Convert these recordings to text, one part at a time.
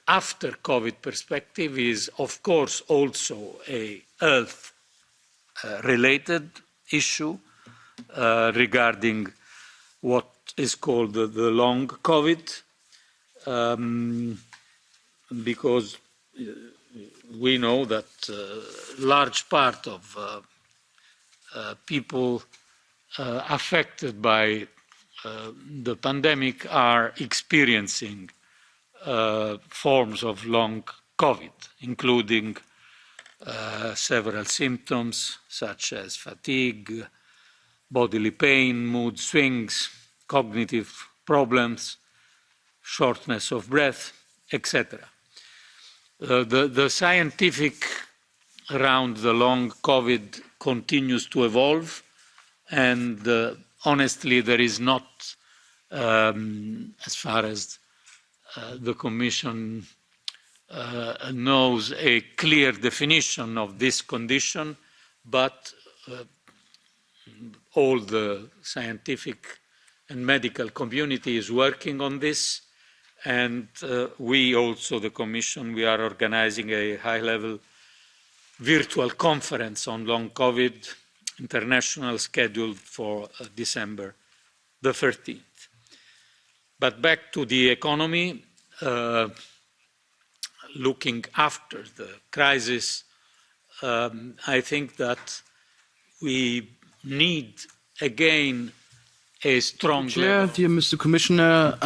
after COVID perspective is, of course, also a health-related issue regarding what is called the long COVID, because we know that large part of people affected by the pandemic are experiencing forms of long COVID, including several symptoms such as fatigue, bodily pain, mood swings, cognitive problems, shortness of breath, etc. The scientific around the long COVID continues to evolve, and honestly, there is not, as far as the Commission knows, a clear definition of this condition, but all the scientific and medical community is working on this, and we also, the Commission, we are organizing a high-level virtual conference on long COVID, international, scheduled for December the 13th. But back to the economy, looking after the crisis, I think that we need again a strong Chair, dear Mr. Commissioner,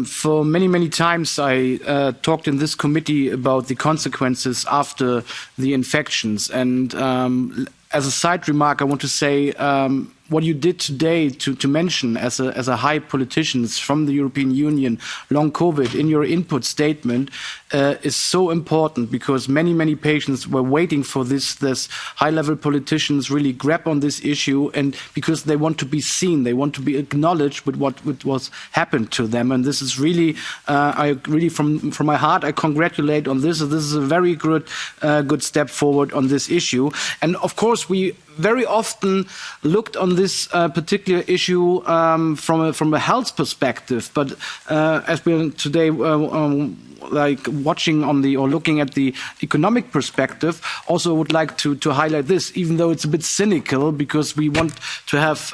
for many times I talked in this committee about the consequences after the infections. And as a side remark, I want to say what you did today to mention as a high politicians from the European Union, long COVID, in your input statement is so important, because many patients were waiting for this high-level politicians really grab on this issue, and because they want to be seen, they want to be acknowledged with what was happened to them. And this is really, I really from my heart, I congratulate on this. This is a very good step forward on this issue. And of course, we very often looked on this particular issue from a health perspective, but as we're today like watching on the or looking at the economic perspective, also would like to highlight this, even though it's a bit cynical, because we want to have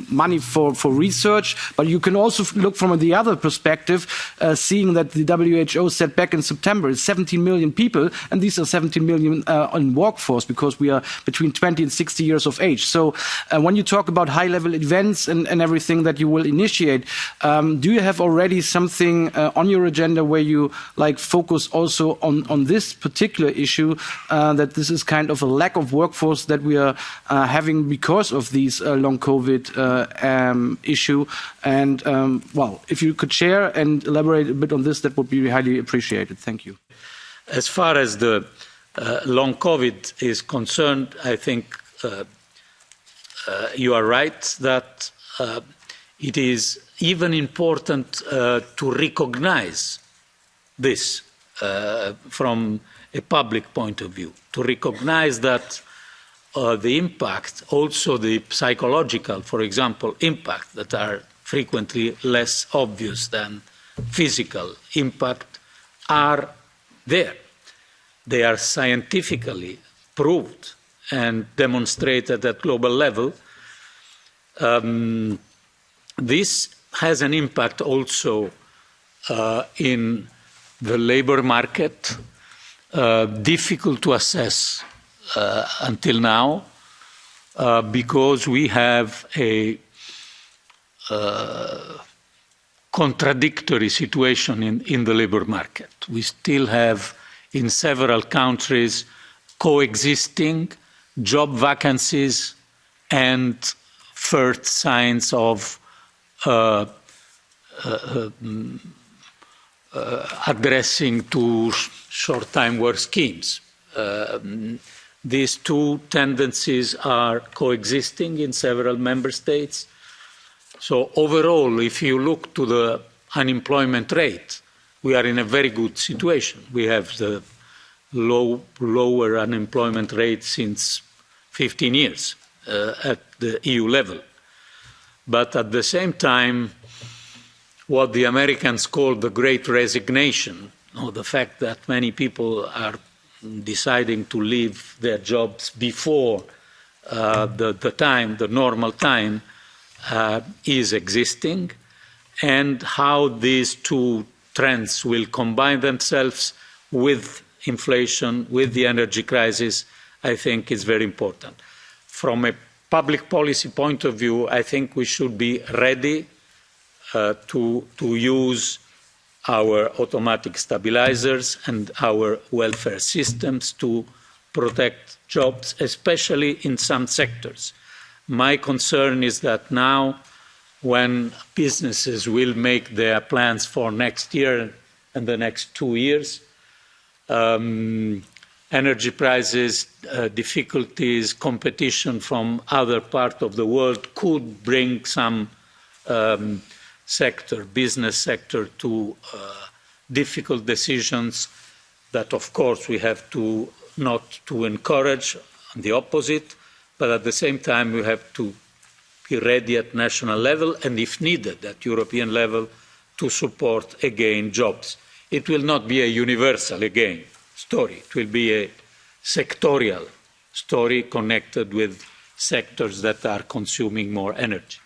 money for research, but you can also look from the other perspective, seeing that the WHO said back in September it's 17 million people, and these are 17 million in workforce, because we are between 20 and 60 years of age. So when you talk about high-level events and everything that you will initiate, do you have already something on your agenda where you like focus also on this particular issue, that this is kind of a lack of workforce that we are having because of these long COVID issue? And well, if you could share and elaborate a bit on this, that would be highly appreciated. Thank you. As far as the long COVID is concerned, I think you are right that it is even important to recognize this from a public point of view, to recognize that the impact, also the psychological, for example, impact that are frequently less obvious than physical impact, are there. They are scientifically proved and demonstrated at global level. This has an impact also in the labor market, difficult to assess until now, because we have a contradictory situation in the labor market. We still have in several countries coexisting job vacancies and first signs of addressing to short-time work schemes. These two tendencies are coexisting in several member states. So overall, if you look to the unemployment rate, we are in a very good situation. We have the lower unemployment rate since 15 years at the EU level. But at the same time, what the Americans call the Great Resignation the fact that many people are deciding to leave their jobs before the normal time is existing, and how these two trends will combine themselves with inflation, with the energy crisis, I think is very important. From a public policy point of view, I think we should be ready to use our automatic stabilizers and our welfare systems to protect jobs, especially in some sectors. My concern is that now, when businesses will make their plans for next year and the next 2 years, energy prices, difficulties, competition from other parts of the world could bring some business sector to difficult decisions that, of course, we have to not to encourage, the opposite, but at the same time we have to be ready at national level and, if needed, at European level to support again jobs. It will not be a universal again story. It will be a sectorial story connected with sectors that are consuming more energy.